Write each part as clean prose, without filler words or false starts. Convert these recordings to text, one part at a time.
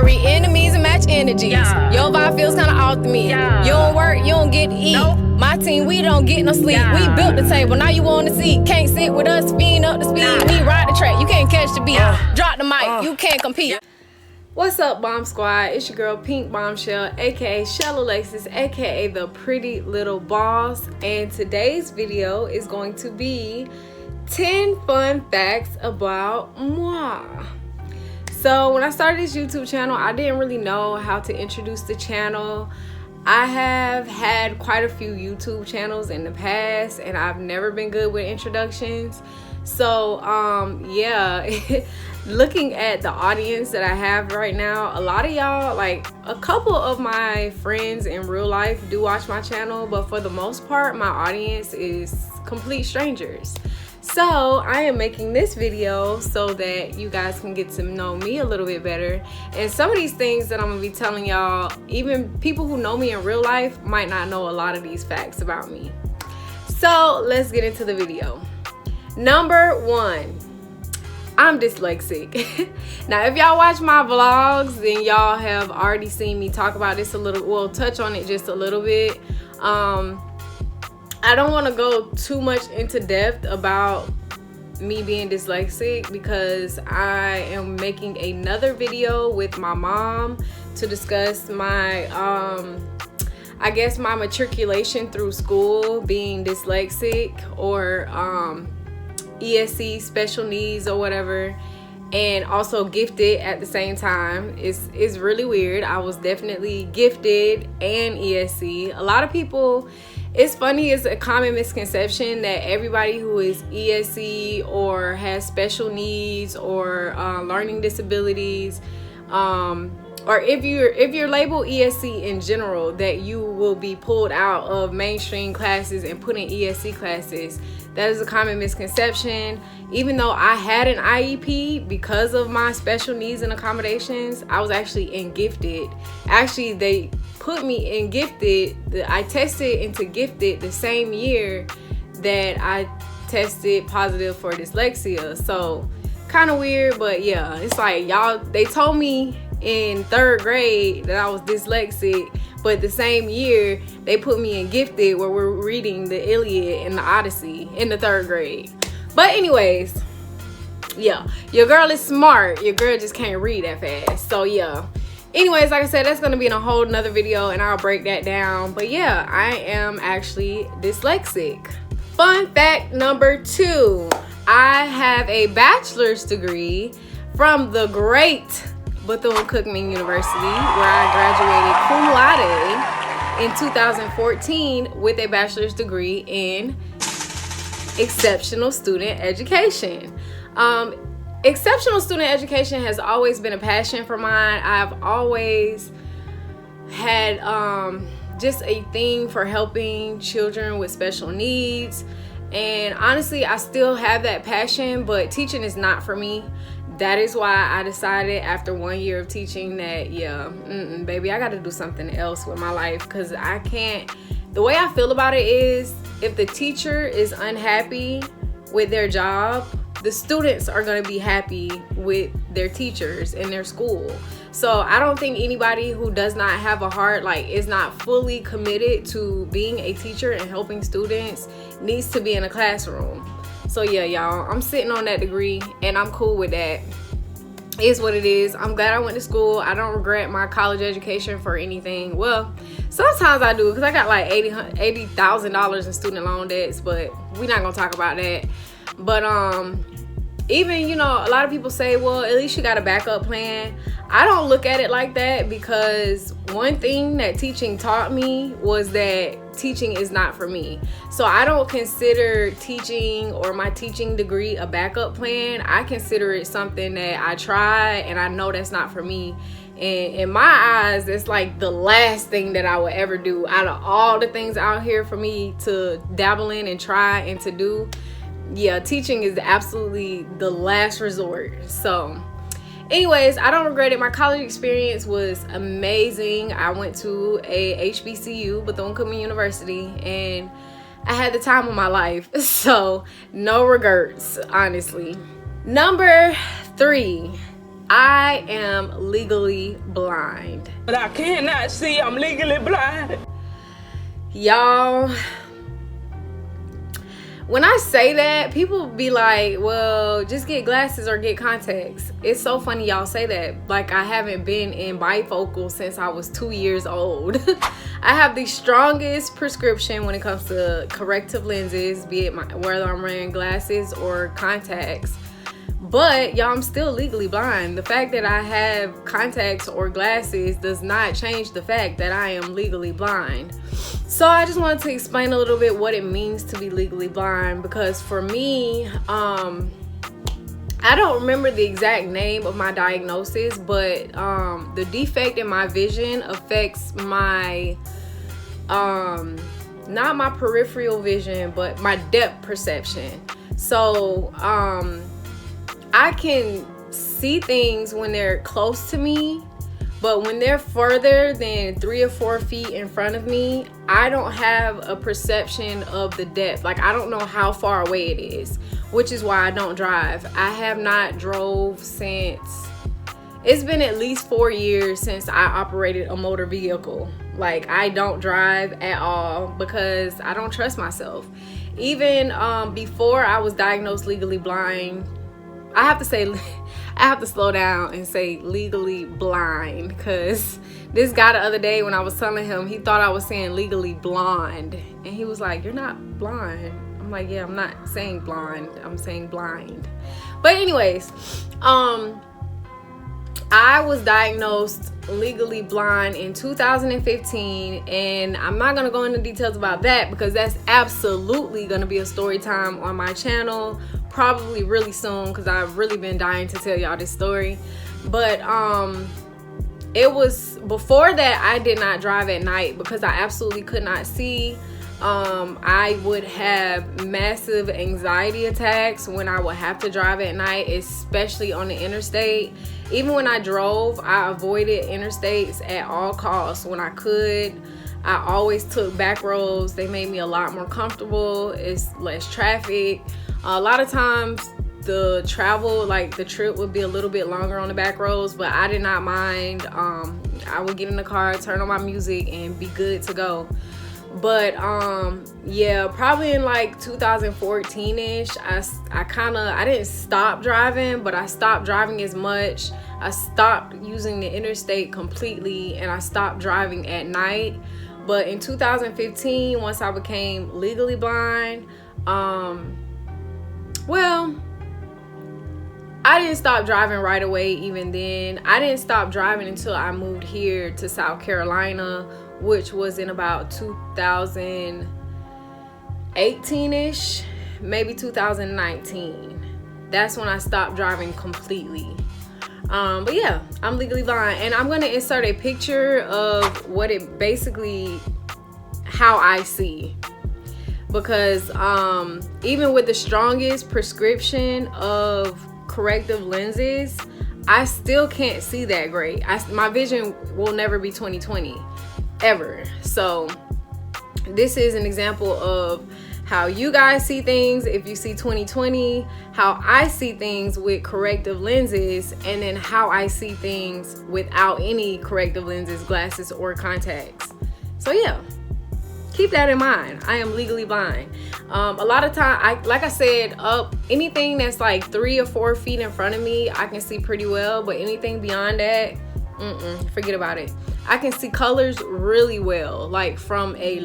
read enemies and match energies. Your vibe feels kinda off to me. You don't work, you don't get to eat. My team, we don't get no sleep. We built the table, now you on the seat. Can't sit with us, fiend up the speed. We ride the track, you can't catch the beat. Drop the mic, you can't compete. What's up, Bomb Squad? It's your girl PinkBombchelle, aka Chelle Alexis, aka the Pretty Little Boss. And today's video is going to be 10 fun facts about moi. So when I started this YouTube channel, I didn't really know how to introduce the channel. I have had quite a few YouTube channels in the past, and I've never been good with introductions. So yeah, looking at the audience that I have right now, a lot of y'all, like a couple of my friends in real life do watch my channel, but for the most part my audience is complete strangers. So I am making this video so that you guys can get to know me a little bit better. And some of these things that I'm gonna be telling y'all, even people who know me in real life might not know a lot of these facts about me. So let's get into the video. Number 1, I'm dyslexic. Now if y'all watch my vlogs, then y'all have already seen me talk about this a little, well, touch on it just a little bit. I don't want to go too much into depth about me being dyslexic because I am making another video with my mom to discuss my I guess my matriculation through school, being dyslexic or ESC, special needs or whatever, and also gifted at the same time. It's really weird. I was definitely gifted and ESC. A lot of people, it's funny, it's a common misconception that everybody who is ESC or has special needs or learning disabilities, or if you're labeled ESC in general, that you will be pulled out of mainstream classes and put in ESC classes. That is a common misconception. Even though I had an IEP, because of my special needs and accommodations, I was actually in gifted. Actually, they put me in gifted. I tested into gifted the same year that I tested positive for dyslexia. So kind of weird, but yeah, it's like y'all, they told me in 3rd grade that I was dyslexic, but the same year they put me in gifted where we're reading the Iliad and the Odyssey in the 3rd grade. But anyways, yeah, your girl is smart, your girl just can't read that fast. So yeah, anyways, like I said, that's gonna be in a whole nother video and I'll break that down. But yeah, I am actually dyslexic. Fun fact number 2, I have a bachelor's degree from the great Bethune-Cookman University, where I graduated cum laude in 2014 with a bachelor's degree in exceptional student education. Exceptional student education has always been a passion for mine. I've always had just a thing for helping children with special needs, and honestly I still have that passion, but teaching is not for me. That is why I decided after 1 year of teaching that, yeah, baby, I got to do something else with my life, because I can't. The way I feel about it is, if the teacher is unhappy with their job, the students are going to be happy with their teachers in their school. So I don't think anybody who does not have a heart, like is not fully committed to being a teacher and helping students, needs to be in a classroom. So yeah, y'all, I'm sitting on that degree and I'm cool with that. It is what it is. I'm glad I went to school. I don't regret my college education for anything. Well, sometimes I do, because I got like $80,000 in student loan debts, but we're not gonna talk about that. But even, you know, a lot of people say, well, at least you got a backup plan. I don't look at it like that, because one thing that teaching taught me was that teaching is not for me. So I don't consider teaching or my teaching degree a backup plan. I consider it something that I try and I know that's not for me. And in my eyes, it's like the last thing that I would ever do. Out of all the things out here for me to dabble in and try and to do, yeah, teaching is absolutely the last resort. So anyways, I don't regret it. My college experience was amazing. I went to a HBCU, Bethune-Cookman University, and I had the time of my life. So no regrets, honestly. Number 3, I am legally blind. But I cannot see, I'm legally blind. Y'all, when I say that, people be like, well, just get glasses or get contacts. It's so funny y'all say that. Like, I haven't been in bifocal since I was 2 years old. I have the strongest prescription when it comes to corrective lenses, be it whether I'm wearing glasses or contacts. But y'all, I'm still legally blind. The fact that I have contacts or glasses does not change the fact that I am legally blind. So I just wanted to explain a little bit what it means to be legally blind, because for me, I don't remember the exact name of my diagnosis, but the defect in my vision affects my not my peripheral vision, but my depth perception. So I can see things when they're close to me, but when they're further than 3 or 4 feet in front of me, I don't have a perception of the depth. Like, I don't know how far away it is, which is why I don't drive. I have not drove since, it's been at least 4 years since I operated a motor vehicle. Like, I don't drive at all because I don't trust myself. Even before I was diagnosed legally blind, I have to slow down and say legally blind, because this guy the other day when I was telling him, he thought I was saying legally blonde, and he was like, you're not blind. I'm like, yeah, I'm not saying blonde, I'm saying blind. But anyways, I was diagnosed legally blind in 2015, and I'm not gonna go into details about that because that's absolutely gonna be a story time on my channel, probably really soon, because I've really been dying to tell y'all this story. But it was before that I did not drive at night because I absolutely could not see. I would have massive anxiety attacks when I would have to drive at night, especially on the interstate. Even when I drove, I avoided interstates at all costs when I could. I always took back roads. They made me a lot more comfortable. It's less traffic. A lot of times the travel, like the trip, would be a little bit longer on the back roads, but I did not mind. I would get in the car, turn on my music, and be good to go. But yeah, probably in like 2014-ish, I didn't stop driving, but I stopped driving as much. I stopped using the interstate completely, and I stopped driving at night. But in 2015, once I became legally blind, well, I didn't stop driving right away. Even then, I didn't stop driving until I moved here to South Carolina, which was in about 2018-ish, maybe 2019. That's when I stopped driving completely. But yeah, I'm legally blind, and I'm gonna insert a picture of what it basically, how I see. Because even with the strongest prescription of corrective lenses, I still can't see that great. My vision will never be 20/20 ever. So this is an example of how you guys see things if you see 20/20, how I see things with corrective lenses, and then how I see things without any corrective lenses, glasses, or contacts. So yeah, keep that in mind. I am legally blind. A lot of time, like I said, anything that's like 3 or 4 feet in front of me, I can see pretty well. But anything beyond that, forget about it. I can see colors really well, like from a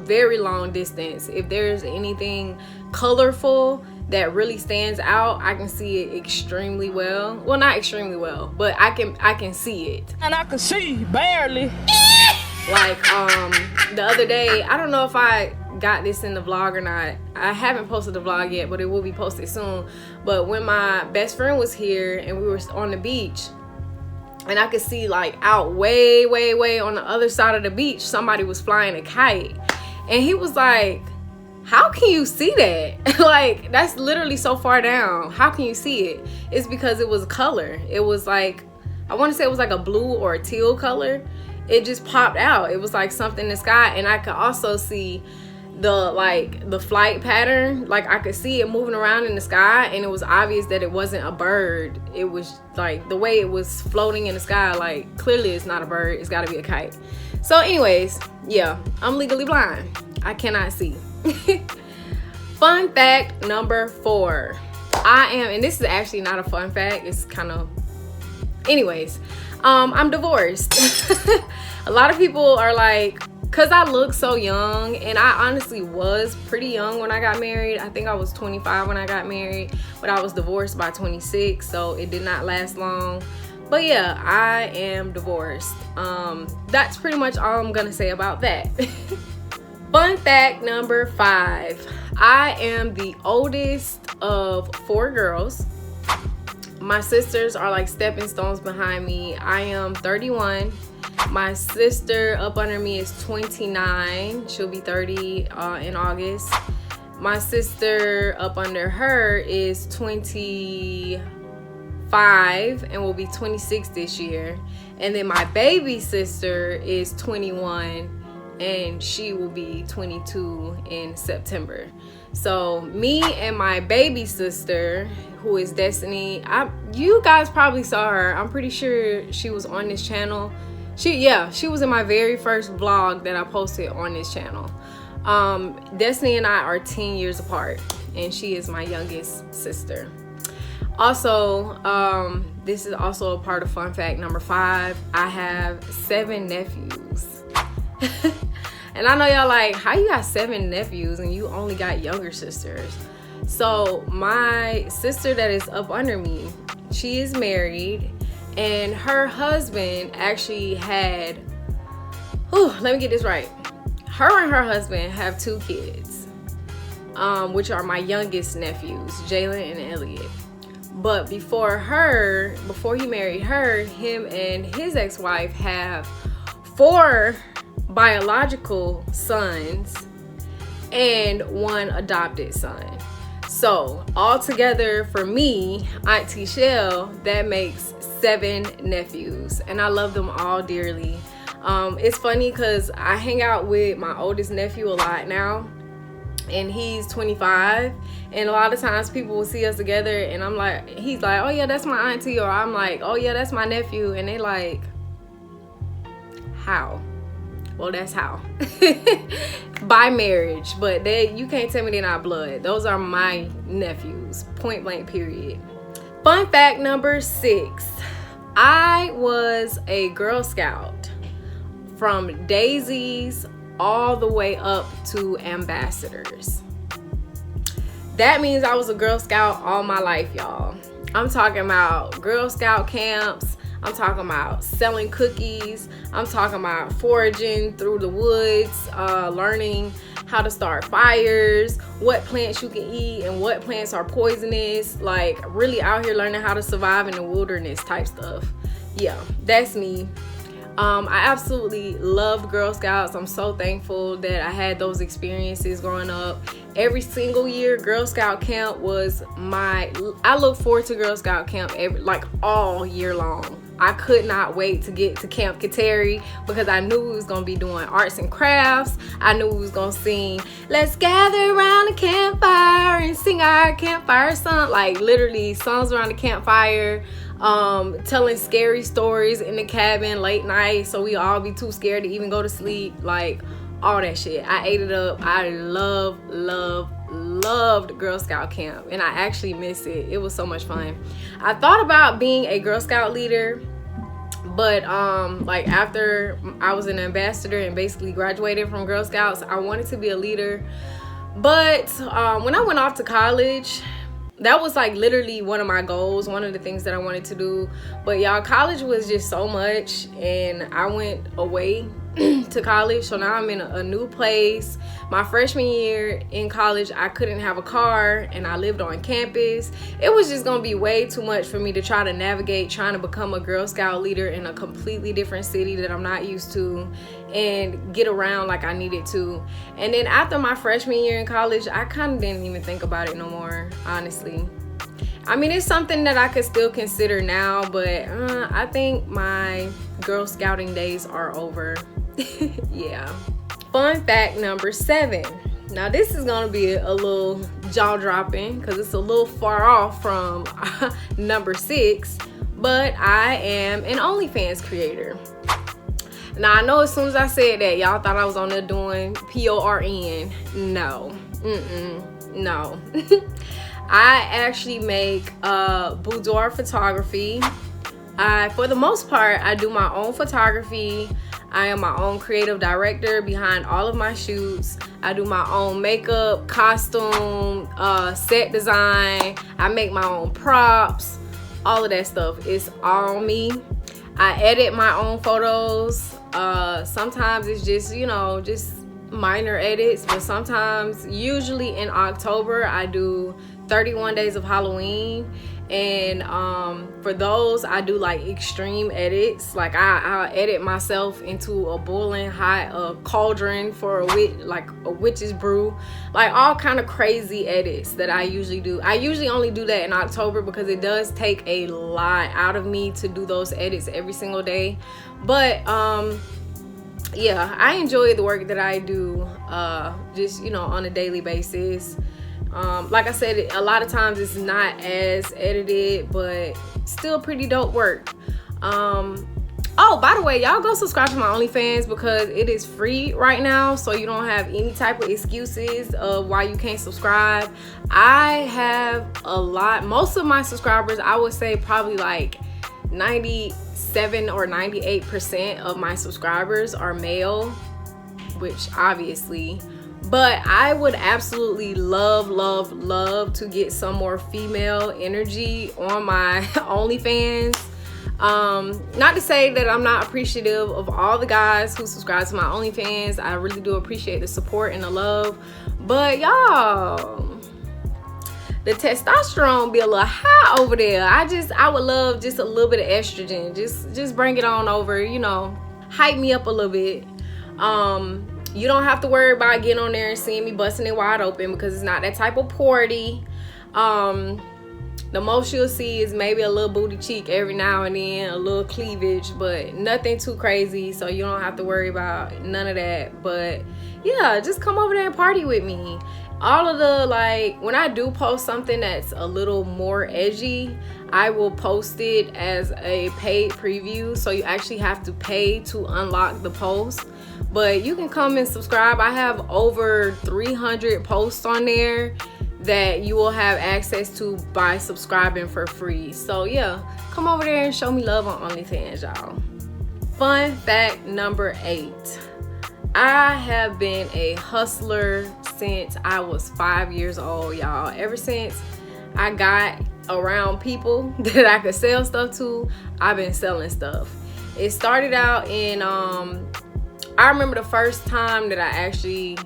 very long distance. If there's anything colorful that really stands out, I can see it extremely well. Well, not extremely well, but I can see it. And I can see barely. Like the other day, I don't know if I got this in the vlog or not. I haven't posted the vlog yet, but it will be posted soon. But when my best friend was here and we were on the beach, and I could see like out way on the other side of the beach, somebody was flying a kite. And he was like, how can you see that? Like, that's literally so far down. How can you see it? It's because it was color. It was like, I want to say it was like a blue or a teal color. It just popped out. It was like something in the sky. And I could also see the flight pattern, like I could see it moving around in the sky, and it was obvious that it wasn't a bird. It was like the way it was floating in the sky, like clearly it's not a bird, it's got to be a kite. So anyways, yeah, I'm legally blind. I cannot see. Fun fact number 4. And this is actually not a fun fact, it's kind of, anyways, I'm divorced. A lot of people are like, because I look so young, and I honestly was pretty young when I got married. I think I was 25 when I got married, but I was divorced by 26, so it did not last long. But yeah, I am divorced. That's pretty much all I'm gonna say about that. Fun fact number 5. I am the oldest of 4 girls. My sisters are like stepping stones behind me. I am 31. My sister up under me is 29. She'll be 30 in August. My sister up under her is 25 and will be 26 this year. And then my baby sister is 21 and she will be 22 in September. So me and my baby sister, who is Destiny, you guys probably saw her. I'm pretty sure she was on this channel. She was in my very first vlog that I posted on this channel. Destiny and I are 10 years apart, and she is my youngest sister. Also, this is also a part of fun fact number 5. I have 7 nephews. And I know y'all like, how you got 7 nephews and you only got younger sisters? So my sister that is up under me, she is married, and her husband actually had, let me get this right. Her and her husband have 2 kids, which are my youngest nephews, Jalen and Elliot. But before he married her, him and his ex-wife have 4 biological sons and 1 adopted son. So altogether for me, Auntie Chelle, that makes 7 nephews, and I love them all dearly. It's funny because I hang out with my oldest nephew a lot now, and he's 25, and a lot of times people will see us together and he's like, oh yeah, that's my auntie, or I'm like, oh yeah, that's my nephew, and they like, how? Well, that's how. By marriage, but you can't tell me they're not blood. Those are my nephews, point blank period. Fun fact number 6. I was a Girl Scout from daisies all the way up to ambassadors. That means I was a Girl Scout all my life, y'all. I'm talking about Girl Scout camps. I'm talking about selling cookies. I'm talking about foraging through the woods, learning how to start fires, what plants you can eat and what plants are poisonous, like really out here learning how to survive in the wilderness type stuff. Yeah, that's me. I absolutely loved Girl Scouts. I'm so thankful that I had those experiences growing up. Every single year, Girl Scout camp was I look forward to Girl Scout camp all year long. I could not wait to get to Camp Kateri because I knew we was gonna be doing arts and crafts. I knew we was gonna sing, let's gather around the campfire and sing our campfire song, like literally songs around the campfire, telling scary stories in the cabin late night so we all be too scared to even go to sleep, like all that shit. I ate it up. I loved Girl Scout camp, and I actually miss it. It was so much fun. I thought about being a Girl Scout leader, but after I was an ambassador and basically graduated from Girl Scouts, I wanted to be a leader. But when I went off to college, that was like literally one of my goals, one of the things that I wanted to do. But y'all, college was just so much, and I went away to college, so now I'm in a new place. My freshman year in college, I couldn't have a car, and I lived on campus. It was just gonna be way too much for me to try to navigate trying to become a Girl Scout leader in a completely different city that I'm not used to and get around like I needed to. And then after my freshman year in college, I kind of didn't even think about it no more, honestly. I mean, it's something that I could still consider now, but I think my Girl Scouting days are over. Yeah. Fun fact number 7. Now this is gonna be a little jaw-dropping because it's a little far off from number 6, but I am an OnlyFans creator. Now I know as soon as I said that, y'all thought I was on there doing PORN. No, no. I actually make boudoir photography. For the most part, I do my own photography. I am my own creative director behind all of my shoots. I do my own makeup, costume, set design. I make my own props, all of that stuff. It's all me. I edit my own photos. Sometimes it's just, you know, just minor edits, but sometimes, usually in October, I do 31 days of Halloween. And for those, I do like extreme edits. Like I edit myself into a boiling hot cauldron for a witch's brew. Like all kind of crazy edits that I usually do. I usually only do that in October because it does take a lot out of me to do those edits every single day. But yeah, I enjoy the work that I do just, you know, on a daily basis. Like I said, a lot of times it's not as edited, but still pretty dope work. Oh, by the way, y'all go subscribe to my OnlyFans because it is free right now, so you don't have any type of excuses of why you can't subscribe. I have most of my subscribers, I would say probably like 97 or 98% of my subscribers are male, which obviously, but I would absolutely love to get some more female energy on my OnlyFans. Not to say that I'm not appreciative of all the guys who subscribe to my OnlyFans. I really do appreciate the support and the love, but y'all, the testosterone be a little high over there. I would love just a little bit of estrogen. Just bring it on over, you know, hype me up a little bit. You don't have to worry about getting on there and seeing me busting it wide open because it's not that type of party. The most you'll see is maybe a little booty cheek every now and then, a little cleavage, but nothing too crazy, so you don't have to worry about none of that. But yeah, just come over there and party with me. All of the, like, when I do post something that's a little more edgy, I will post it as a paid preview, so you actually have to pay to unlock the post. But you can come and subscribe. I have over 300 posts on there that you will have access to by subscribing for free. So yeah, come over there and show me love on OnlyFans, y'all. Fun fact number 8. I have been a hustler since I was 5 years old, y'all. Ever since I got around people that I could sell stuff to, I've been selling stuff. It started out in, I remember the first time that I actually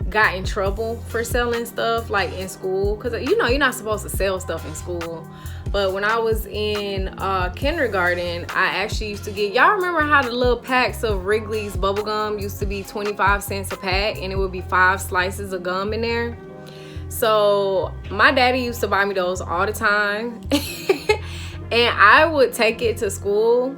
got in trouble for selling stuff, like in school, because you know you're not supposed to sell stuff in school. But when I was in kindergarten, I actually used to get, y'all remember how the little packs of Wrigley's bubblegum used to be 25 cents a pack, and it would be 5 slices of gum in there? So my daddy used to buy me those all the time. And I would take it to school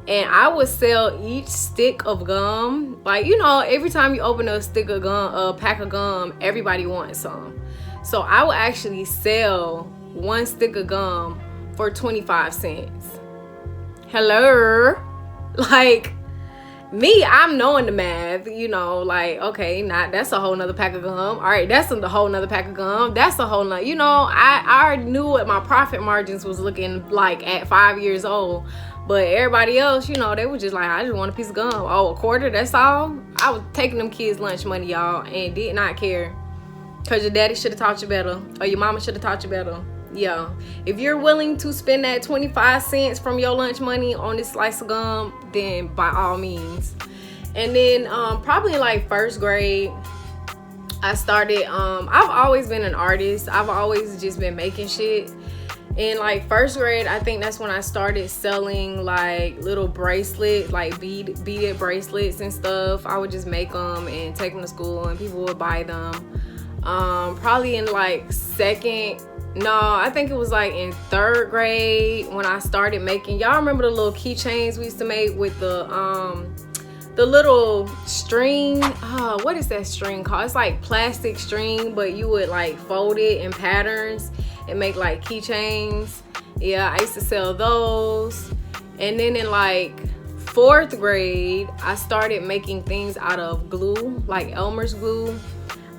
and I would sell each stick of gum. Like, you know, every time you open a stick of gum, a pack of gum, everybody wants some. So I would actually sell one stick of gum for 25 cents. Hello? Like, me, I'm knowing the math, you know, like, okay, that's a whole nother pack of gum. All right, that's a whole nother pack of gum. That's a whole nother, you know, I already knew what my profit margins was looking like at 5 years old. But everybody else, you know, they were just like, I just want a piece of gum. Oh, a quarter, that's all? I was taking them kids' lunch money, y'all, and did not care. Because your daddy should have taught you better. Or your mama should have taught you better. Yeah. If you're willing to spend that 25 cents from your lunch money on this slice of gum, then by all means. And then probably in like first grade, I started, I've always been an artist. I've always just been making shit. In like first grade, I think that's when I started selling like little bracelets, like beaded bracelets and stuff. I would just make them and take them to school and people would buy them. Probably in like I think it was like in third grade when I started making, y'all remember the little keychains we used to make with the the little string, what is that string called? It's like plastic string, but you would like fold it in patterns and make like keychains. Yeah, I used to sell those. And then in like 4th grade, I started making things out of glue, like Elmer's glue.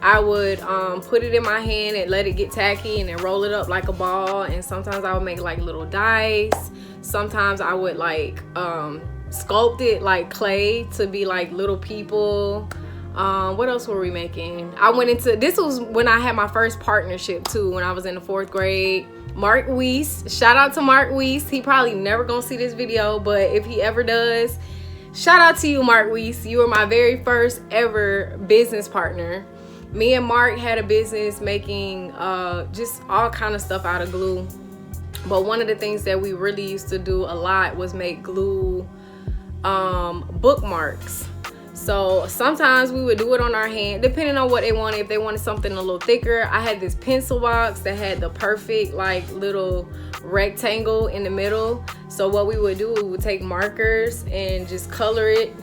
I would put it in my hand and let it get tacky and then roll it up like a ball. And sometimes I would make like little dice. Sometimes I would like sculpt it like clay to be like little people. What else were we making? I went into, this was when I had my first partnership too, when I was in the 4th grade. Mark Weiss, shout out to Mark Weiss. He probably never gonna see this video, but if he ever does, shout out to you, Mark Weiss. You were my very first ever business partner. Me and Mark had a business making just all kind of stuff out of glue. But one of the things that we really used to do a lot was make glue bookmarks. So sometimes we would do it on our hand, depending on what they wanted. If they wanted something a little thicker, I had this pencil box that had the perfect like little rectangle in the middle. So what we would do, we would take markers and just color it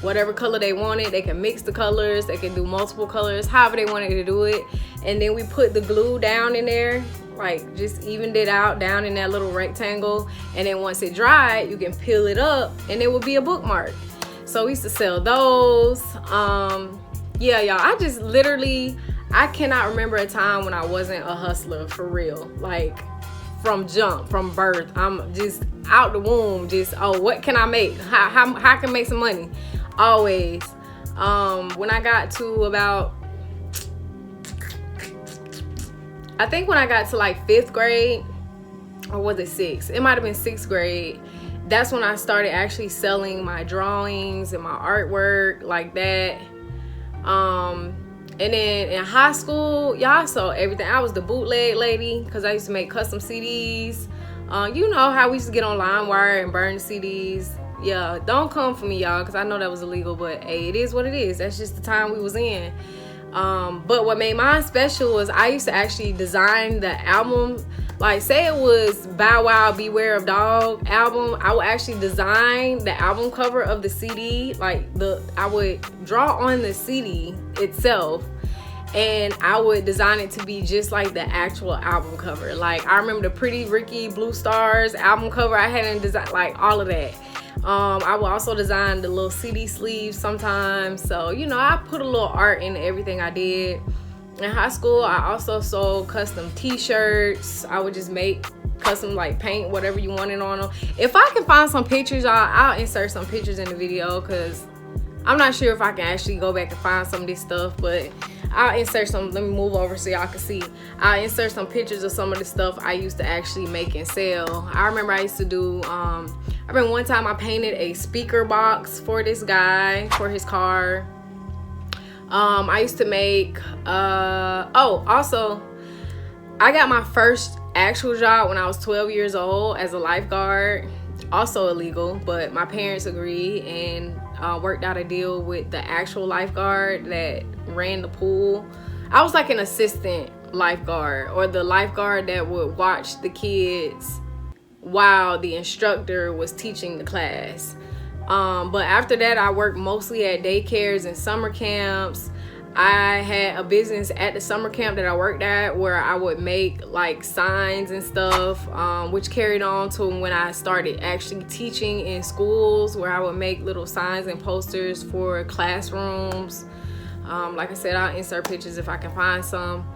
whatever color they wanted. They can mix the colors, they can do multiple colors, however they wanted to do it. And then we put the glue down in there, like just evened it out down in that little rectangle. And then once it dried, you can peel it up and it would be a bookmark. So we used to sell those. Yeah, y'all, I just literally, I cannot remember a time when I wasn't a hustler for real. Like from birth, I'm just out the womb, just, oh, what can I make? How can I make some money? Always. When I got to about, I think when I got to like 5th grade, or was it 6th? It might have been 6th grade. That's when I started actually selling my drawings and my artwork like that. And then in high school, y'all saw everything. I was the bootleg lady because I used to make custom CDs. You know how we used to get on LimeWire and burn CDs. Yeah, don't come for me, y'all, because I know that was illegal, but hey, it is what it is. That's just the time we was in. But what made mine special was I used to actually design the album. Like, say it was Bow Wow Beware of Dog album, I would actually design the album cover of the CD. Like, I would draw on the CD itself, and I would design it to be just like the actual album cover. Like, I remember the Pretty Ricky Blue Stars album cover. I hadn't designed like all of that. I would also design the little CD sleeves sometimes. So, you know, I put a little art into everything I did. In high school, I also sold custom t-shirts. I would just make custom, like, paint whatever you wanted on them. If I can find some pictures, I'll insert some pictures in the video, because I'm not sure if I can actually go back and find some of this stuff, but I'll insert some. Let me move over so y'all can see. I'll insert some pictures of some of the stuff I used to actually make and sell. I remember I used to do, I remember one time I painted a speaker box for this guy, for his car. I used to make, also, I got my first actual job when I was 12 years old as a lifeguard. Also illegal, but my parents agreed and worked out a deal with the actual lifeguard that ran the pool. I was like an assistant lifeguard, or the lifeguard that would watch the kids while the instructor was teaching the class. But after that, I worked mostly at daycares and summer camps. I had a business at the summer camp that I worked at where I would make like signs and stuff, which carried on to when I started actually teaching in schools, where I would make little signs and posters for classrooms. Like I said, I'll insert pictures if I can find some.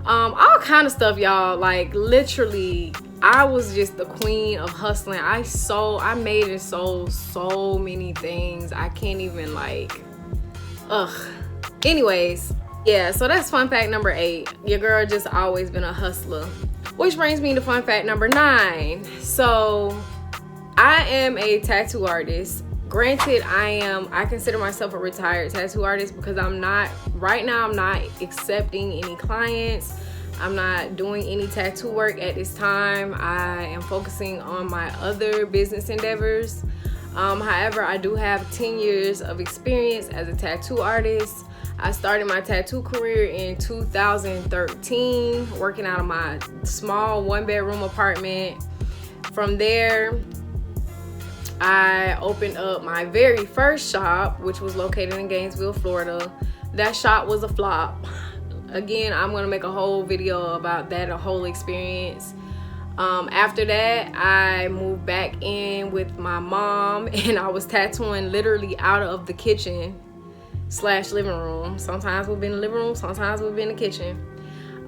All kind of stuff, y'all. Like, literally, I was just the queen of hustling. I made and sold so many things. I can't even, like, anyways, yeah, so that's fun fact number 8. Your girl just always been a hustler. Which brings me to fun fact number 9. So I am a tattoo artist. Granted, I consider myself a retired tattoo artist because right now I'm not accepting any clients. I'm not doing any tattoo work at this time. I am focusing on my other business endeavors. However, I do have 10 years of experience as a tattoo artist. I started my tattoo career in 2013, working out of my small 1-bedroom apartment. From there, I opened up my very first shop, which was located in Gainesville, Florida. That shop was a flop. Again, I'm gonna make a whole video about that, a whole experience. After that, I moved back in with my mom, and I was tattooing literally out of the kitchen / living room. Sometimes we'll be in the living room, sometimes we'll be in the kitchen.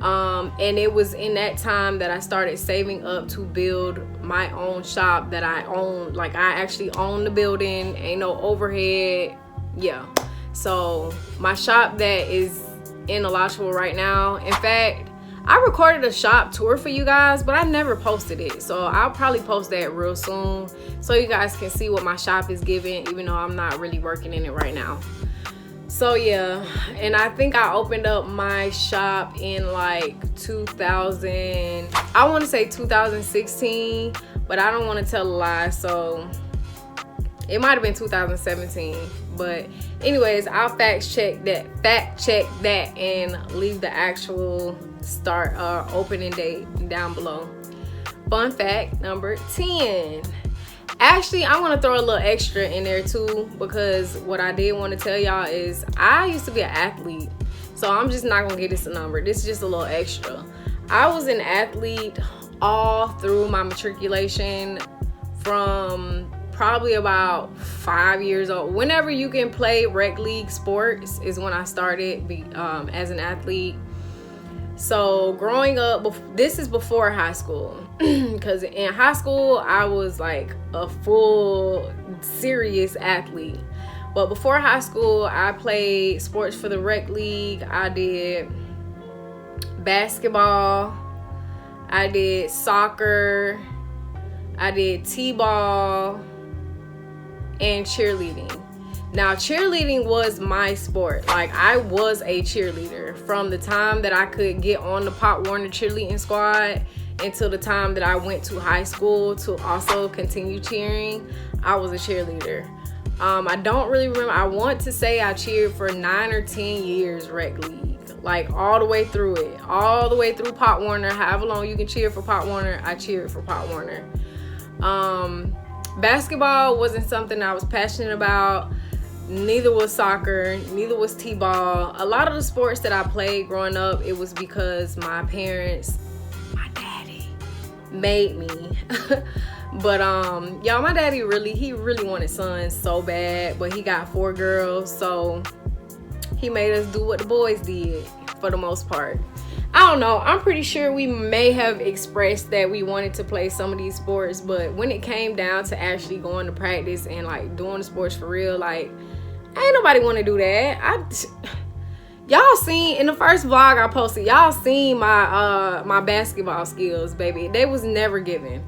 And it was in that time that I started saving up to build my own shop that I own. Like, I actually own the building, ain't no overhead. Yeah. So my shop that is in Alachua right now, in fact, I recorded a shop tour for you guys, but I never posted it. So I'll probably post that real soon so you guys can see what my shop is giving, even though I'm not really working in it right now. So yeah, and I think I opened up my shop in like 2000, I want to say 2016, but I don't want to tell a lie, so it might have been 2017. But anyways, I'll fact check that and leave the actual opening date down below. Fun fact number 10. Actually, I want to throw a little extra in there too, because what I did want to tell y'all is I used to be an athlete. So I'm just not going to give this a number. This is just a little extra. I was an athlete all through my matriculation from probably about 5 years old. Whenever you can play rec league sports is when I started as an athlete. So growing up, this is before high school, because in high school I was like a full serious athlete. But before high school, I played sports for the rec league. I did basketball, I did soccer, I did t-ball, and cheerleading. Now, cheerleading was my sport. Like, I was a cheerleader from the time that I could get on the Pop Warner cheerleading squad until the time that I went to high school to also continue cheering. I was a cheerleader. I don't really remember. I want to say I cheered for 9 or 10 years rec league, like all the way through it, all the way through Pop Warner. However long you can cheer for Pop Warner, I cheered for Pop Warner. Basketball wasn't something I was passionate about. Neither was soccer, neither was t-ball. A lot of the sports that I played growing up, it was because my parents, my daddy, made me. But y'all, my daddy he really wanted sons so bad, but he got 4 girls, so he made us do what the boys did for the most part. I don't know, I'm pretty sure we may have expressed that we wanted to play some of these sports, but when it came down to actually going to practice and like doing the sports for real, like, ain't nobody want to do that. Y'all seen in the first vlog I posted, y'all seen my basketball skills, baby. They was never given.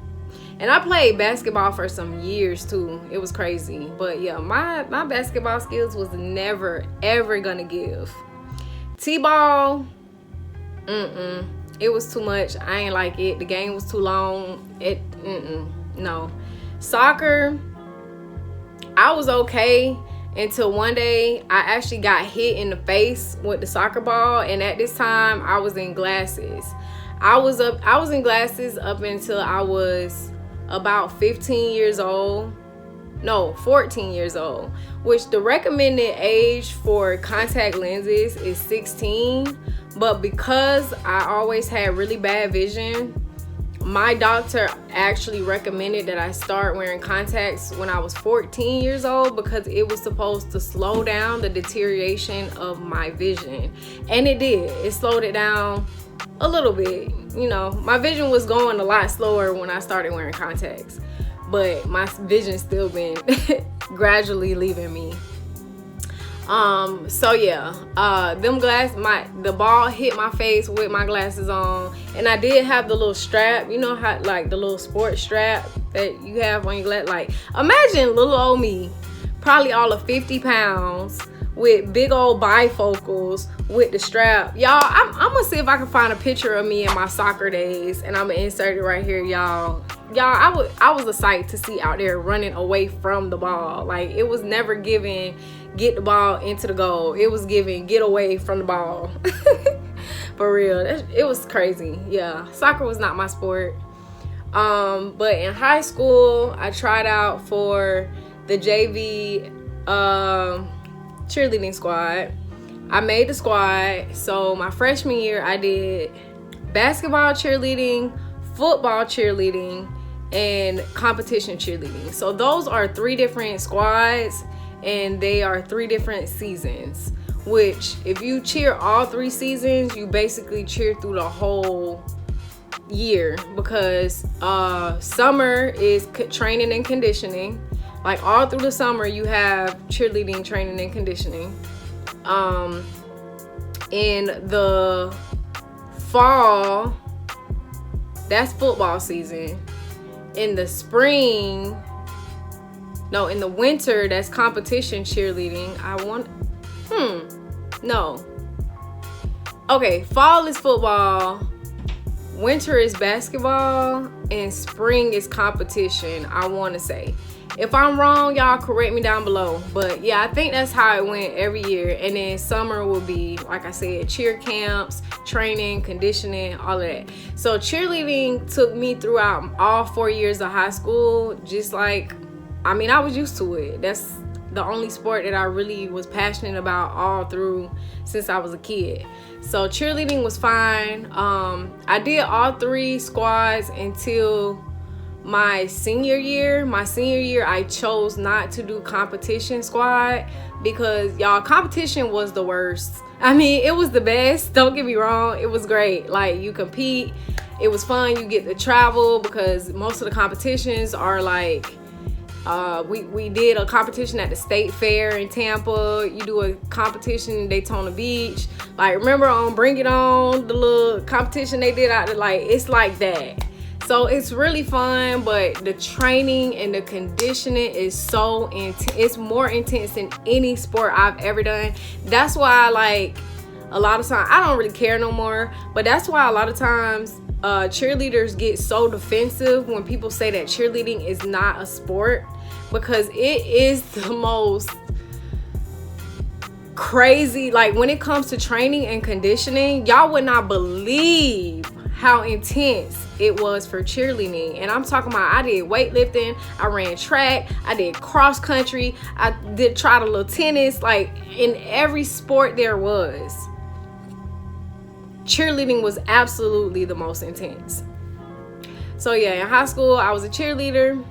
And I played basketball for some years too. It was crazy. But yeah, my basketball skills was never ever gonna give. T-ball, it was too much. I ain't like it. The game was too long. No. Soccer, I was okay until one day I actually got hit in the face with the soccer ball, and at this time I was in glasses. I was in glasses up until I was about 15 years old. No, 14 years old, which the recommended age for contact lenses is 16. But because I always had really bad vision, my doctor actually recommended that I start wearing contacts when I was 14 years old, because it was supposed to slow down the deterioration of my vision. And it did. It slowed it down a little bit. You know, my vision was going a lot slower when I started wearing contacts, but my vision still been gradually leaving me. So yeah, the ball hit my face with my glasses on, and I did have the little strap, you know how, like the little sports strap that you have on your glass. Like, imagine little old me, probably all of 50 pounds, with big old bifocals with the strap. Y'all, I'm gonna see if I can find a picture of me in my soccer days, and I'm gonna insert it right here, y'all. I was a sight to see out there running away from the ball. Like, it was never given get the ball into the goal. It was given get away from the ball. For real, it was crazy. Yeah, soccer was not my sport. But in high school, I tried out for the JV cheerleading squad. I made the squad. So my freshman year, I did basketball cheerleading, football cheerleading, and competition cheerleading. So those are 3 different squads, and they are 3 different seasons, which if you cheer all 3 seasons, you basically cheer through the whole year, because summer is training and conditioning. Like all through the summer you have cheerleading, training, and conditioning. In the fall, that's football season. In the spring, no, in the winter, that's competition cheerleading. Okay, fall is football, winter is basketball, and spring is competition, I want to say. If I'm wrong, y'all correct me down below. But yeah, I think that's how it went every year. And then summer will be, like I said, cheer camps, training, conditioning, all of that. So cheerleading took me throughout all 4 years of high school. Just like, I mean, I was used to it. That's the only sport that I really was passionate about all through since I was a kid. So cheerleading was fine. I did all 3 squads until my senior year. My senior year, I chose not to do competition squad because, y'all, competition was the worst. I mean, it was the best, don't get me wrong, it was great. Like, you compete, it was fun, you get to travel, because most of the competitions are like, we did a competition at the state fair in Tampa. You do a competition in Daytona Beach. Like, remember on Bring It On, the little competition they did out there? Like, it's like that. So it's really fun, but the training and the conditioning is so intense. It's more intense than any sport I've ever done. That's why, like, a lot of times, I don't really care no more, but that's why a lot of times cheerleaders get so defensive when people say that cheerleading is not a sport, because it is the most crazy. Like, when it comes to training and conditioning, y'all would not believe how intense it was for cheerleading. And I'm talking about, I did weightlifting, I ran track, I did cross country, I did tried a little tennis. Like, in every sport there was, cheerleading was absolutely the most intense. So yeah, in high school I was a cheerleader.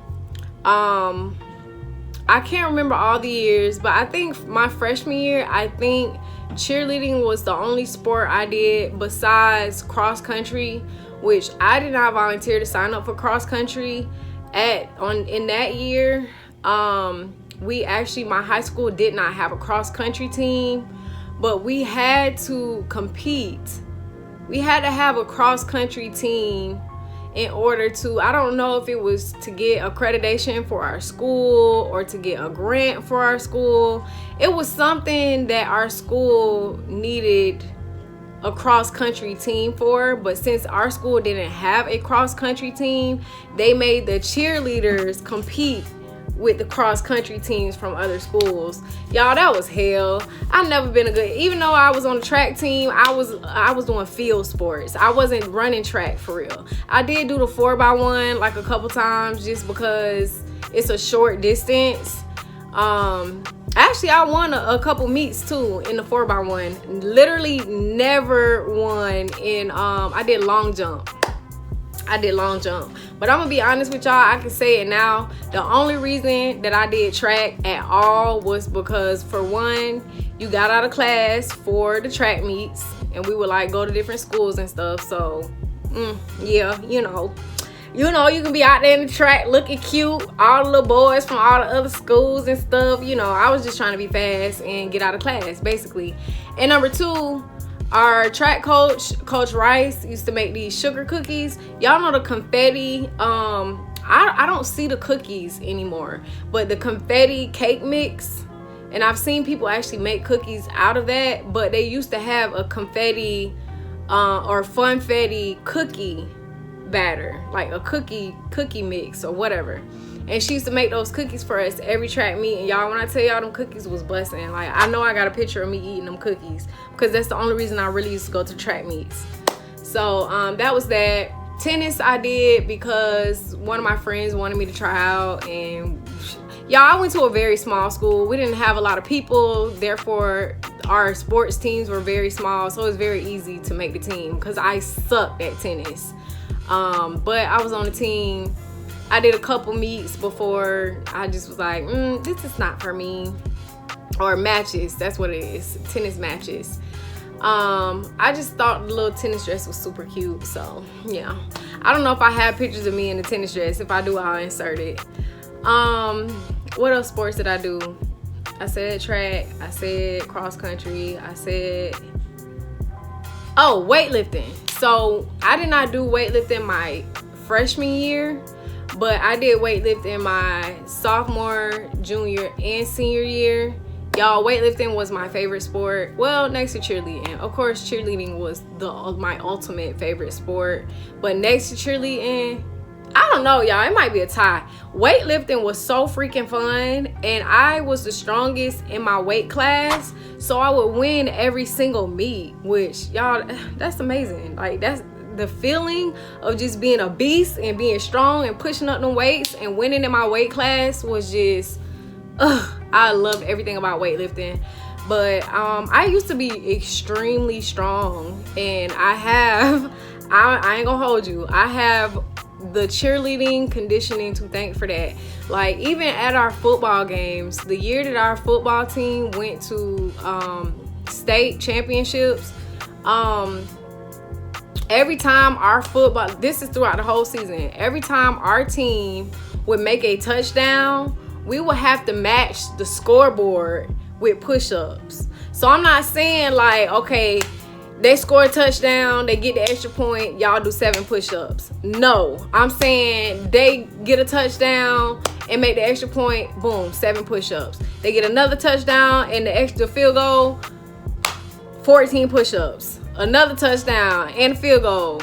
I can't remember all the years, but I think my freshman year, I think cheerleading was the only sport I did besides cross country, which I did not volunteer to sign up for cross country in that year. My high school did not have a cross country team, but we had to compete. We had to have a cross country team in order to, I don't know if it was to get accreditation for our school or to get a grant for our school. It was something that our school needed a cross country team for, but since our school didn't have a cross country team, they made the cheerleaders compete with the cross country teams from other schools. Y'all, that was hell. I've never been even though I was on the track team, I was doing field sports. I wasn't running track for real. I did do the 4x1 like a couple times just because it's a short distance. Actually, I won a couple meets too in the 4x1. Literally never won in I did long jump. But I'm gonna be honest with y'all, I can say it now. The only reason that I did track at all was because, for one, you got out of class for the track meets, and we would like go to different schools and stuff. So yeah, you can be out there in the track looking cute, all the little boys from all the other schools and stuff. I was just trying to be fast and get out of class, basically. And number two, our track coach, Coach Rice, used to make these sugar cookies. Y'all know the confetti. I don't see the cookies anymore, but the confetti cake mix, and I've seen people actually make cookies out of that, but they used to have a confetti or funfetti cookie batter, like a cookie mix or whatever. And she used to make those cookies for us every track meet. And y'all, when I tell y'all them cookies was busting, like, I know I got a picture of me eating them cookies because that's the only reason I really used to go to track meets. So that was that. Tennis I did because one of my friends wanted me to try out, and y'all, I went to a very small school. We didn't have a lot of people, therefore our sports teams were very small, so it was very easy to make the team because I sucked at tennis. But I was on the team. I did a couple meets before I just was like, this is not for me. Or matches, that's what it is, tennis matches. I just thought the little tennis dress was super cute, so yeah. I don't know if I have pictures of me in the tennis dress. If I do, I'll insert it. What else sports did I do? I said track, I said cross country, I said, oh, weightlifting. So I did not do weightlifting my freshman year, but I did weightlifting my sophomore, junior, and senior year. Y'all, weightlifting was my favorite sport. Well, next to cheerleading. Of course, cheerleading was my ultimate favorite sport. But next to cheerleading, I don't know, y'all. It might be a tie. Weightlifting was so freaking fun. And I was the strongest in my weight class. So I would win every single meet. Which, y'all, that's amazing. Like, that's the feeling of just being a beast and being strong and pushing up the weights and winning in my weight class was just... I loved everything about weightlifting. But I used to be extremely strong, and I ain't gonna hold you, I have the cheerleading conditioning to thank for that. Like, even at our football games, the year that our football team went to state championships, every time our football, this is throughout the whole season, every time our team would make a touchdown, we would have to match the scoreboard with push-ups. So I'm not saying like, okay, they score a touchdown, they get the extra point, y'all do 7 push-ups. No, I'm saying they get a touchdown and make the extra point, boom, 7 push-ups. They get another touchdown and the extra field goal, 14 push-ups. Another touchdown and a field goal,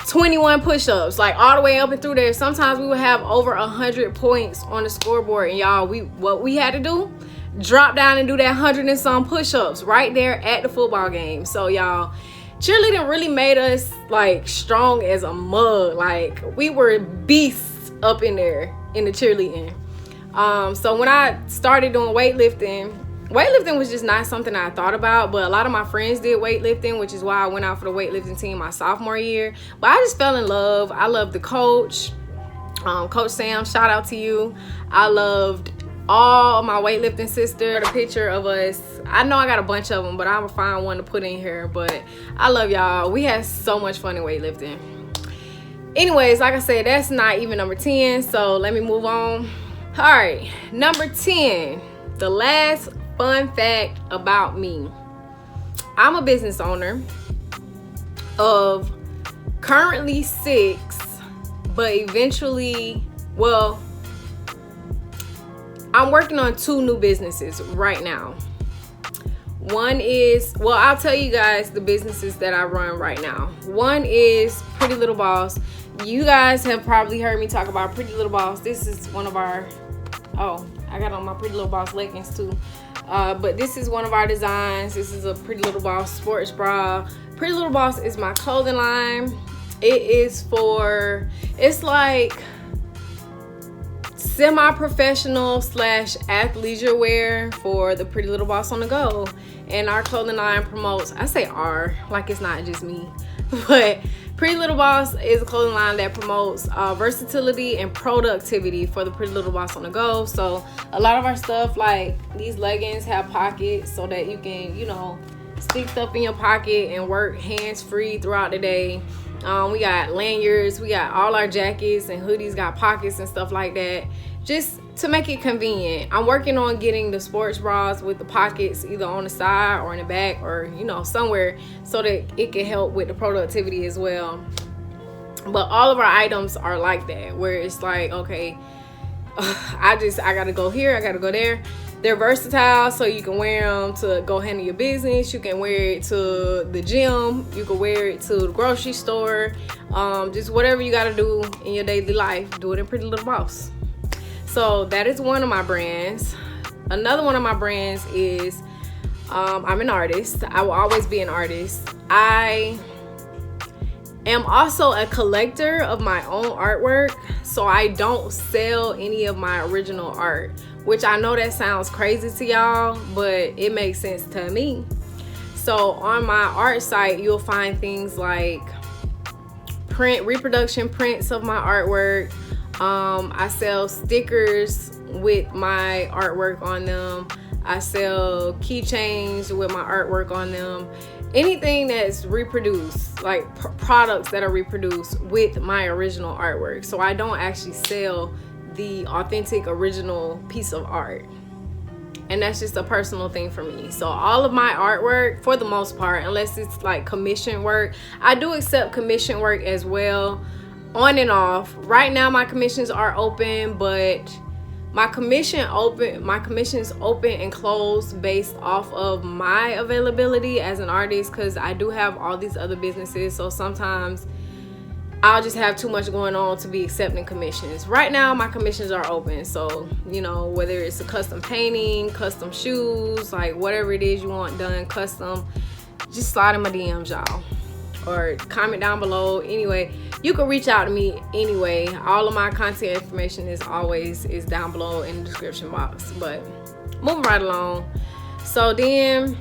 21 push-ups, like all the way up and through there. Sometimes we would have over 100 points on the scoreboard, and y'all, what we had to do, drop down and do that 100 and some push-ups right there at the football game. So y'all, cheerleading really made us like strong as a mug. Like, we were beasts up in there in the cheerleading. So when I started doing weightlifting was just not something I thought about, but a lot of my friends did weightlifting, which is why I went out for the weightlifting team my sophomore year. But I just fell in love. I loved the coach, Coach Sam, shout out to you. I loved all my weightlifting sisters. A picture of us. I know I got a bunch of them, but I'm gonna find one to put in here. But I love y'all. We had so much fun in weightlifting. Anyways, like I said, that's not even number 10, so let me move on. All right, number 10, the last fun fact about me. I'm a business owner of currently 6, but eventually, well, I'm working on 2 new businesses right now. One is, well, I'll tell you guys the businesses that I run right now. One is Pretty Little Boss. You guys have probably heard me talk about Pretty Little Boss. This is one of our, oh, I got on my Pretty Little Boss leggings too. But this is one of our designs. This is a Pretty Little Boss sports bra. Pretty Little Boss is my clothing line. It is for, it's like semi-professional / athleisure wear for the Pretty Little Boss on the go. And our clothing line promotes, I say our, like it's not just me, but Pretty Little Boss is a clothing line that promotes versatility and productivity for the Pretty Little Boss on the go. So a lot of our stuff, like these leggings, have pockets so that you can, you know, stick stuff in your pocket and work hands-free throughout the day. We got lanyards, we got all our jackets and hoodies got pockets and stuff like that, just to make it convenient. I'm working on getting the sports bras with the pockets either on the side or in the back or, you know, somewhere so that it can help with the productivity as well. But all of our items are like that, where it's like, okay, I gotta go here, I gotta go there. They're versatile, so you can wear them to go handle your business. You can wear it to the gym. You can wear it to the grocery store. Just whatever you got to do in your daily life, do it in Pretty Little Boss. So that is one of my brands. Another one of my brands is I'm an artist. I will always be an artist. am also a collector of my own artwork, so I don't sell any of my original art, which I know that sounds crazy to y'all, but it makes sense to me. So on my art site, you'll find things like reproduction prints of my artwork. I sell stickers with my artwork on them. I sell keychains with my artwork on them. Anything that's reproduced, like products that are reproduced with my original artwork. So I don't actually sell the authentic original piece of art. And that's just a personal thing for me. So all of my artwork, for the most part, unless it's like commission work, I do accept commission work as well, on and off. Right now my commissions are open, but my commissions open and closed based off of my availability as an artist, because I do have all these other businesses. So sometimes I'll just have too much going on to be accepting commissions. Right now my commissions are open, so you know, whether it's a custom painting, custom shoes, like whatever it is you want done custom, just slide in my DMs, y'all, or comment down below. Anyway, you can reach out to me anyway. All of my content information is down below in the description box. But moving right along, so then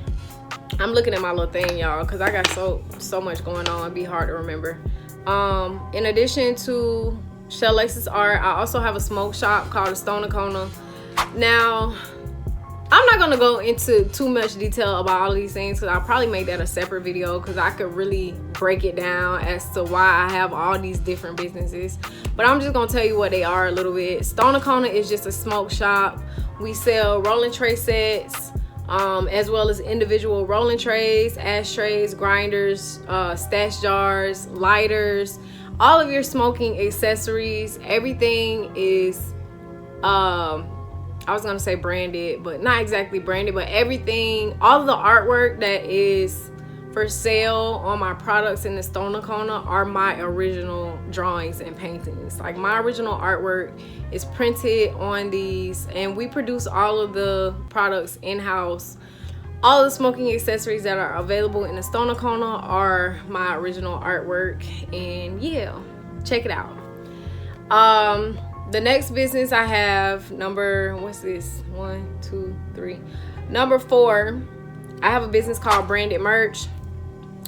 I'm looking at my little thing, y'all, because I got so much going on, it'd be hard to remember. In addition to Chelle Alexis Art, I also have a smoke shop called the Stoner Corner. Now, I'm not gonna go into too much detail about all of these things, because I'll probably make that a separate video, because I could really break it down as to why I have all these different businesses. But I'm just gonna tell you what they are a little bit. Stoner Corner is just a smoke shop. We sell rolling tray sets, as well as individual rolling trays, ashtrays, grinders, stash jars, lighters, all of your smoking accessories. Everything is I was gonna say branded, but not exactly branded, but everything, all of the artwork that is for sale on my products in the Stoner Corner are my original drawings and paintings. Like my original artwork is printed on these, and we produce all of the products in-house. All the smoking accessories that are available in the Stoner Corner are my original artwork, and yeah, check it out. The next business I have, number 4, I have a business called Branded Merch.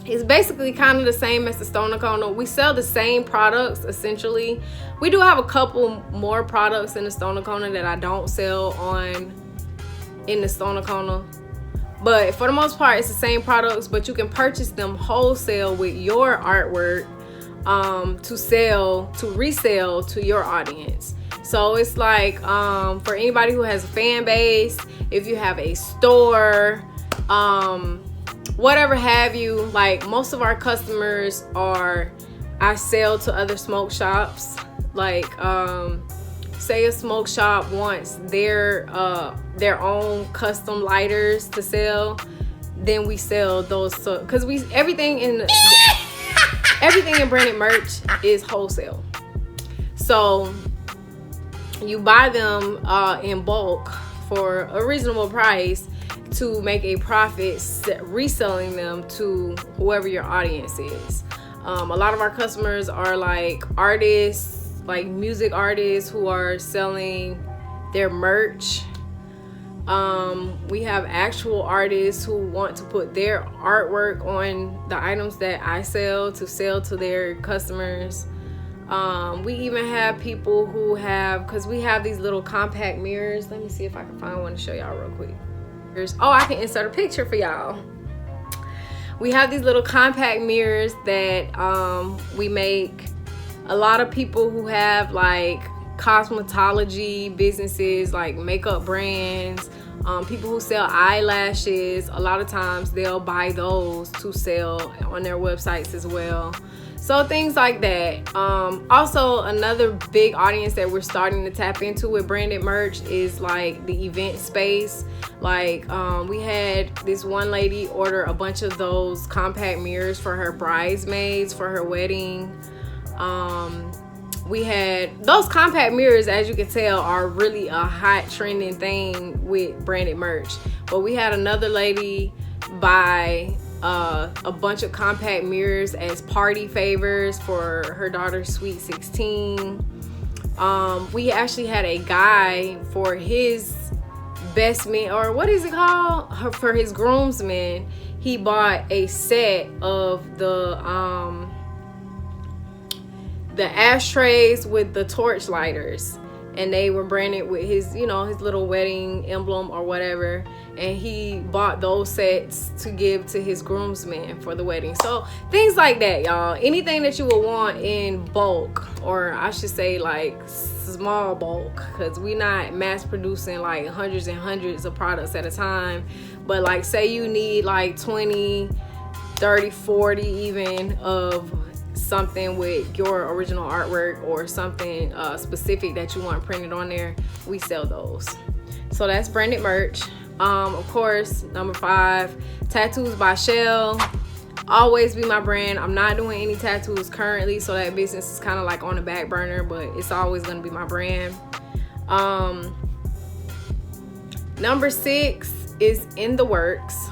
It's basically kind of the same as the Stoner Corner. We sell the same products essentially. We do have a couple more products in the Stoner Corner that I don't sell in the Stoner Corner. But for the most part, it's the same products, but you can purchase them wholesale with your artwork to resell to your audience. So it's like for anybody who has a fan base, if you have a store, whatever have you, like most of our customers I sell to other smoke shops. Like say a smoke shop wants their own custom lighters to sell, then we sell those, because everything in Branded Merch is wholesale. So you buy them in bulk for a reasonable price to make a profit reselling them to whoever your audience is. A lot of our customers are like artists, like music artists who are selling their merch. We have actual artists who want to put their artwork on the items that I sell to their customers. We even have people who have, because we have these little compact mirrors. Let me see if I can find one to show y'all real quick. Oh, I can insert a picture for y'all. We have these little compact mirrors that we make. A lot of people who have like cosmetology businesses, like makeup brands, people who sell eyelashes, a lot of times they'll buy those to sell on their websites as well. So things like that. Also, another big audience that we're starting to tap into with Branded Merch is like the event space. Like we had this one lady order a bunch of those compact mirrors for her bridesmaids for her wedding. We had those compact mirrors, as you can tell, are really a hot trending thing with Branded Merch. But we had another lady buy a bunch of compact mirrors as party favors for her daughter's sweet 16. We actually had a guy for his best man, or what is it called? For his groomsmen, he bought a set of the ashtrays with the torch lighters, and they were branded with his, you know, his little wedding emblem or whatever, and he bought those sets to give to his groomsmen for the wedding. So things like that, y'all. Anything that you would want in bulk, or I should say like small bulk, because we not mass producing like hundreds and hundreds of products at a time. But like, say you need like 20, 30, 40 even of something with your original artwork, or something specific that you want printed on there, we sell those. So that's branded merch. Of course, number 5, tattoos by Chelle. Always be my brand. I'm not doing any tattoos currently, so that business is kind of like on the back burner, but it's always going to be my brand. Number 6 is in the works.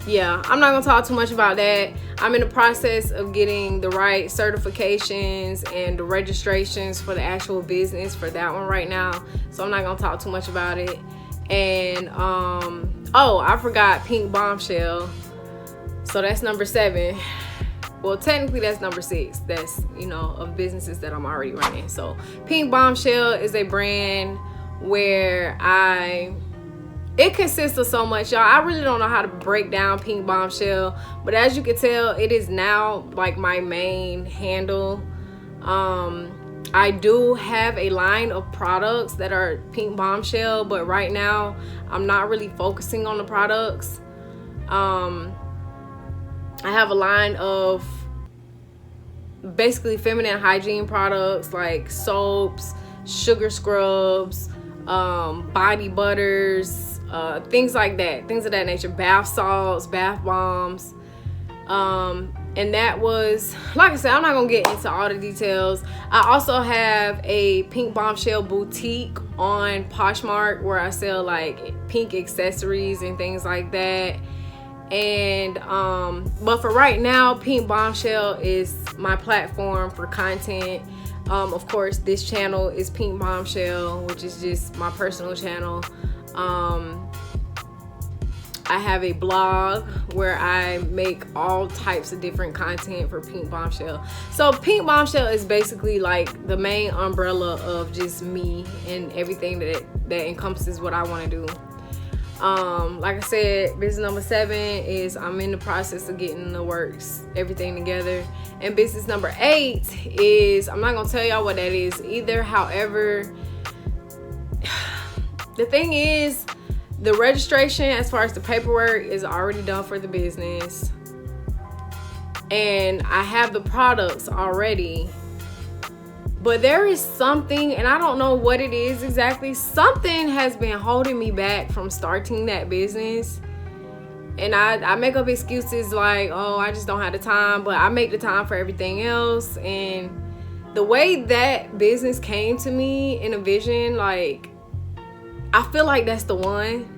Yeah, I'm not gonna talk too much about that. I'm in the process of getting the right certifications and the registrations for the actual business for that one right now, so I'm not gonna talk too much about it. And oh, I forgot PinkBombchelle. So that's number 7. Well, technically that's number 6. That's, you know, of businesses that I'm already running. So PinkBombchelle is a brand where it consists of so much, y'all. I really don't know how to break down PinkBombchelle, but as you can tell, it is now like my main handle. I do have a line of products that are PinkBombchelle, but right now I'm not really focusing on the products. I have a line of basically feminine hygiene products like soaps, sugar scrubs, body butters, things like that, things of that nature, bath salts, bath bombs. And that was, like I said, I'm not gonna get into all the details. I also have a PinkBombchelle boutique on Poshmark where I sell like pink accessories and things like that. And but for right now, PinkBombchelle is my platform for content. Of course, this channel is PinkBombchelle, which is just my personal channel. I have a blog where I make all types of different content for PinkBombchelle. So PinkBombchelle is basically like the main umbrella of just me and everything that encompasses what I want to do. Like I said, business number 7 is I'm in the process of getting the works, everything together. And business number 8 is, I'm not gonna tell y'all what that is either. However, the thing is, the registration as far as the paperwork is already done for the business, and I have the products already. But there is something, and I don't know what it is exactly, something has been holding me back from starting that business. And I make up excuses like, oh, I just don't have the time, but I make the time for everything else. And the way that business came to me in a vision, like, I feel like that's the one,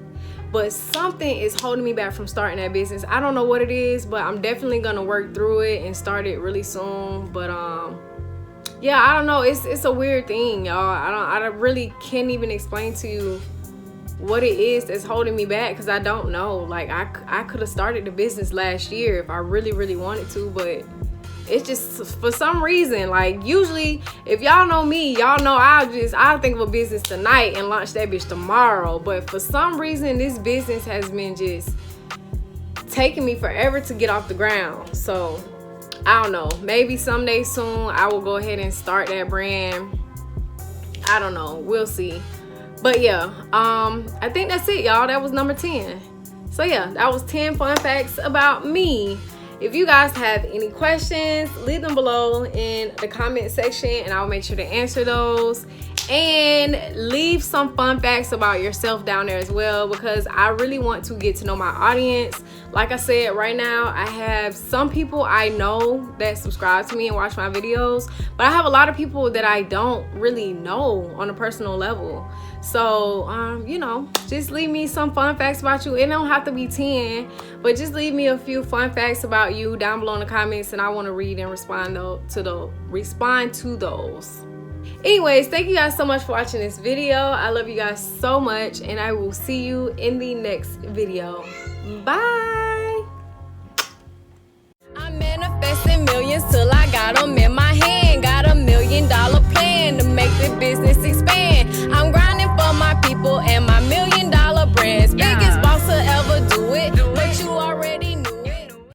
but something is holding me back from starting that business. I don't know what it is, but I'm definitely gonna work through it and start it really soon. But yeah, I don't know, it's a weird thing, y'all. I really can't even explain to you what it is that's holding me back, because I don't know. Like, I could have started the business last year if I really wanted to, but it's just, for some reason, like, usually if y'all know me, y'all know I'll think of a business tonight and launch that bitch tomorrow. But for some reason, this business has been just taking me forever to get off the ground. So I don't know, maybe someday soon I will go ahead and start that brand. I don't know, we'll see. But yeah, I think that's it, y'all. That was number 10. So yeah, that was 10 fun facts about me. If you guys have any questions, leave them below in the comment section and I'll make sure to answer those. And leave some fun facts about yourself down there as well, because I really want to get to know my audience. Like I said, right now I have some people I know that subscribe to me and watch my videos, but I have a lot of people that I don't really know on a personal level. So, you know, just leave me some fun facts about you. It don't have to be 10, but just leave me a few fun facts about you down below in the comments, and I want to read and respond to those. Anyways, thank you guys so much for watching this video. I love you guys so much, and I will see you in the next video. Bye. I'm manifesting millions till I got them in my hand. Got $1 million plan to make the business expand.